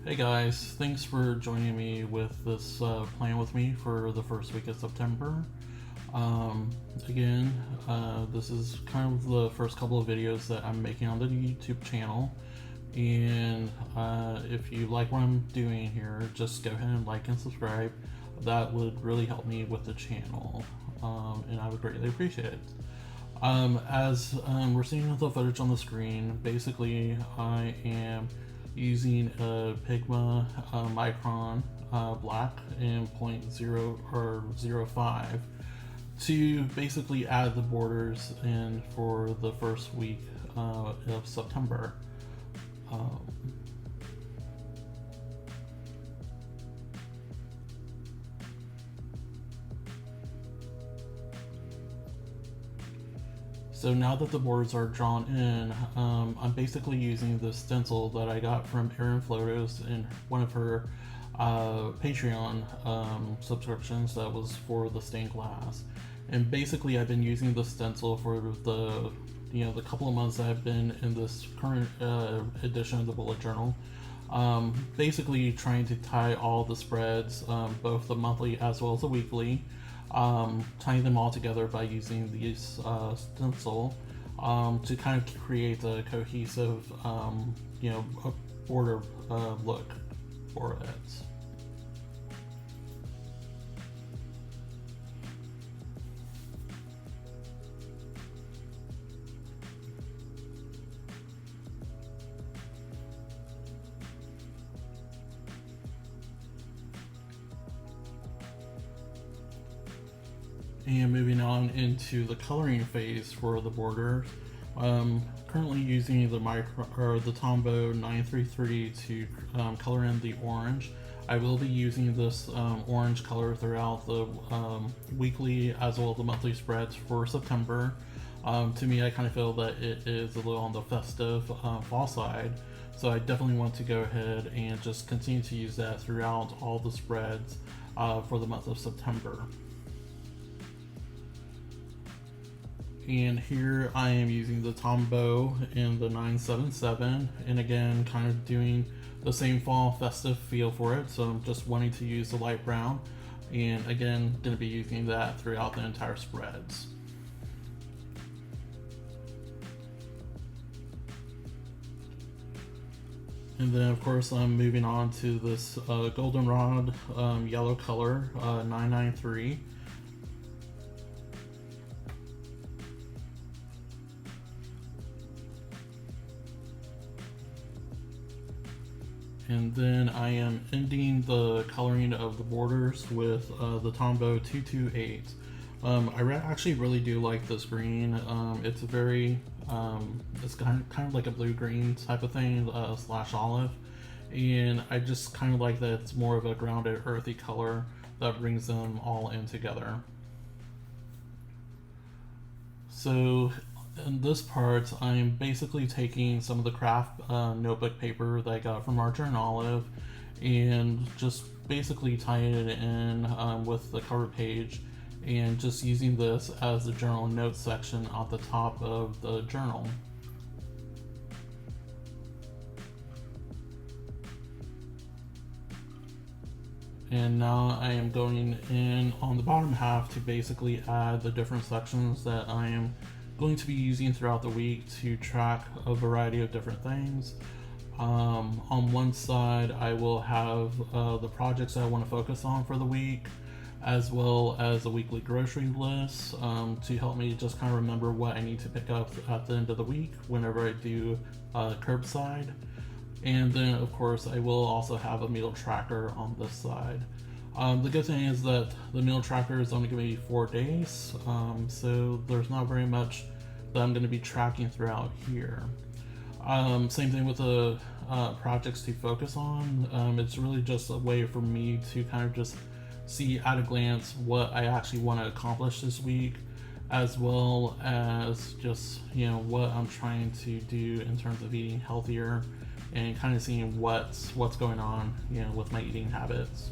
Hey guys, thanks for joining me with this plan with me for the first week of September. Again, this is kind of the first couple of videos that I'm making on the YouTube channel. And if you like what I'm doing here, just go ahead and like and subscribe. That would really help me with the channel, and I would greatly appreciate it. As we're seeing the footage on the screen, basically I am using a Pigma Micron black in 0.0 or 0.5 to basically add the borders in for the first week of September. So now that the borders are drawn in, I'm basically using the stencil that I got from Erin Flotos in one of her Patreon subscriptions that was for the stained glass. And basically I've been using the stencil for the couple of months that I've been in this current edition of the bullet journal. Basically trying to tie all the spreads, both the monthly as well as the weekly, tying them all together by using these stencil to kind of create a cohesive a border look for it. And moving on into the coloring phase for the border, currently using the Tombow 933 to color in the orange. I will be using this orange color throughout the weekly as well as the monthly spreads for September. To me, I kind of feel that it is a little on the festive fall side, so I definitely want to go ahead and just continue to use that throughout all the spreads for the month of September. And here I am using the Tombow in the 977, and again kind of doing the same fall festive feel for it, so I'm just wanting to use the light brown, and again going to be using that throughout the entire spreads. And then of course I'm moving on to this goldenrod yellow color 993. And then I am ending the coloring of the borders with the Tombow 228. I actually really do like this green. It's very, it's kind of like a blue-green type of thing, slash olive. And I just kind of like that it's more of a grounded, earthy color that brings them all in together. So in this part, I'm basically taking some of the craft notebook paper that I got from Archer and Olive and just basically tying it in with the cover page and just using this as the journal notes section at the top of the journal. And now I am going in on the bottom half to basically add the different sections that I am going to be using throughout the week to track a variety of different things. On one side I will have the projects that I want to focus on for the week, as well as a weekly grocery list to help me just kind of remember what I need to pick up at the end of the week whenever I do curbside. And then of course I will also have a meal tracker on this side. The good thing is that the meal tracker is only going to be 4 days, so there's not very much that I'm going to be tracking throughout here. Same thing with the projects to focus on. It's really just a way for me to kind of just see at a glance what I actually want to accomplish this week, as well as just what I'm trying to do in terms of eating healthier and kind of seeing what's going on with my eating habits.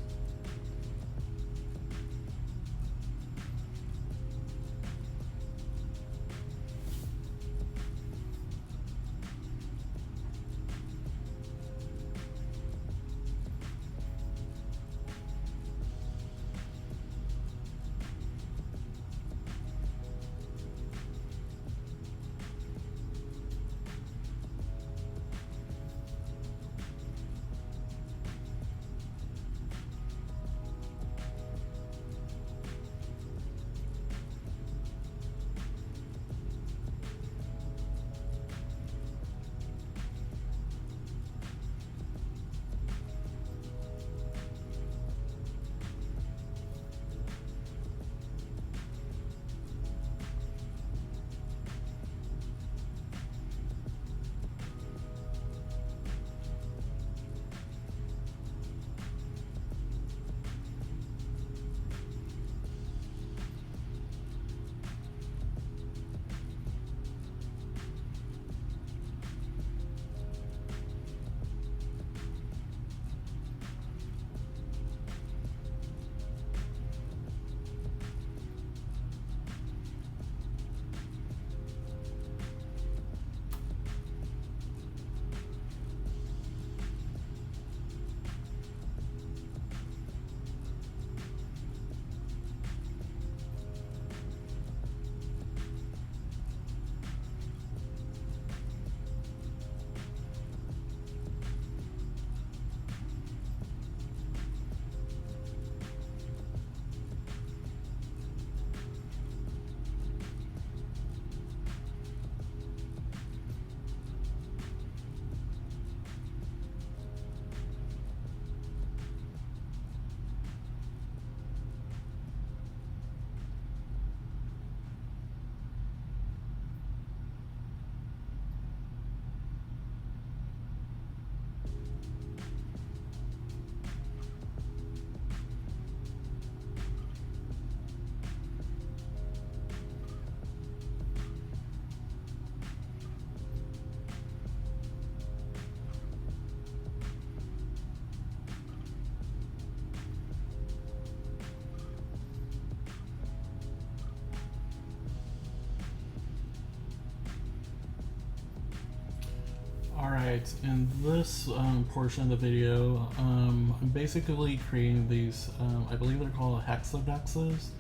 Alright, in this portion of the video, I'm basically creating these, I believe they're called hexadexes.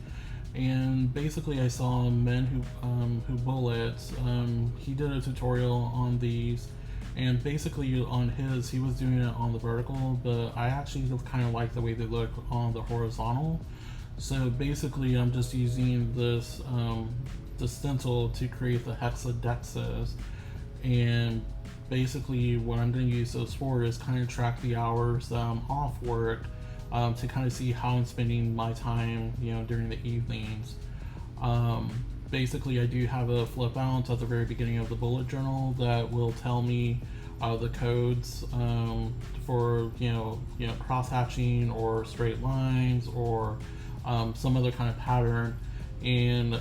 And basically I saw Men Who Bullet, he did a tutorial on these, and basically on his, he was doing it on the vertical, but I actually kind of like the way they look on the horizontal. So basically I'm just using this the stencil to create the hexadexes, and basically what I'm going to use those for is kind of track the hours that I'm off work, to kind of see how I'm spending my time, during the evenings. Basically I do have a flip out at the very beginning of the bullet journal that will tell me the codes for cross hatching or straight lines or some other kind of pattern, and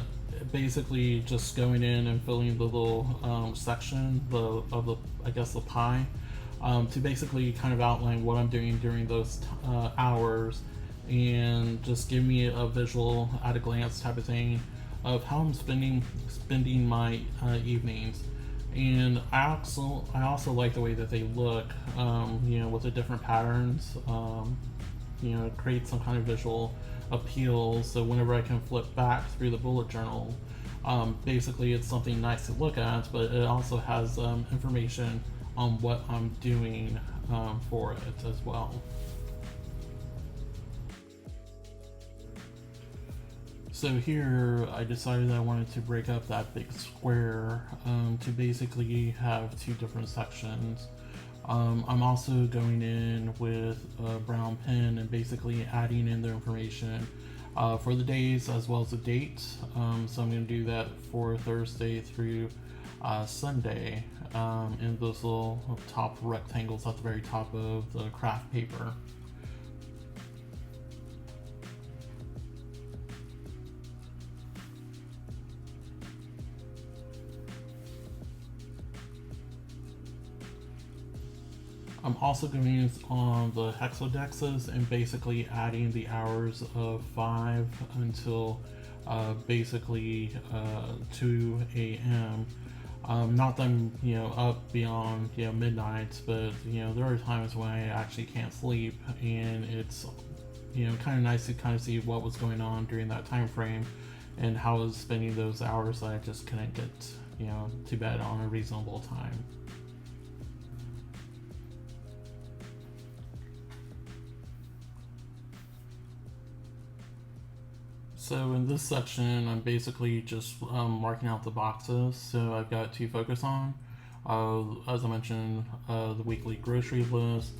basically just going in and filling the little section of the I guess the pie, to basically kind of outline what I'm doing during those hours, and just give me a visual at a glance type of thing of how I'm spending my evenings. And I also like the way that they look, with the different patterns. Create some kind of visual appeal, so whenever I can flip back through the bullet journal, basically it's something nice to look at, but it also has information on what I'm doing for it as well. So here I decided that I wanted to break up that big square to basically have two different sections. I'm also going in with a brown pen and basically adding in the information for the days as well as the dates. So I'm going to do that for Thursday through Sunday in those little top rectangles at the very top of the craft paper. I'm also going on the hexadexes and basically adding the hours of 5 until basically 2 a.m. Not that I'm up beyond midnight, but there are times when I actually can't sleep, and it's kind of nice to kind of see what was going on during that time frame and how I was spending those hours that I just couldn't get to bed on a reasonable time. So in this section, I'm basically just marking out the boxes. So I've got to focus on, as I mentioned, the weekly grocery list,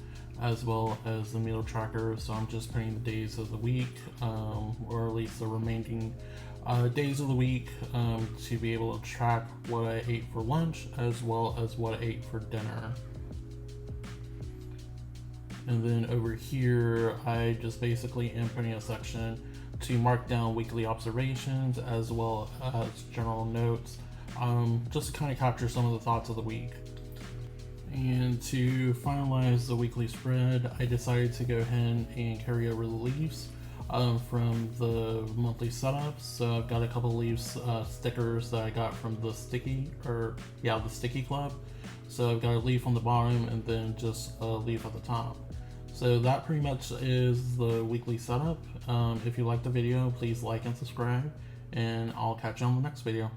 as well as the meal tracker. So I'm just putting the days of the week, or at least the remaining days of the week, to be able to track what I ate for lunch, as well as what I ate for dinner. And then over here, I just basically am putting a section to mark down weekly observations as well as general notes, just to kind of capture some of the thoughts of the week. And to finalize the weekly spread, I decided to go ahead and carry over the leaves from the monthly setups. So I've got a couple of leaves stickers that I got from the Sticky Club. So I've got a leaf on the bottom and then just a leaf at the top. So that pretty much is the weekly setup. If you liked the video, please like and subscribe, and I'll catch you on the next video.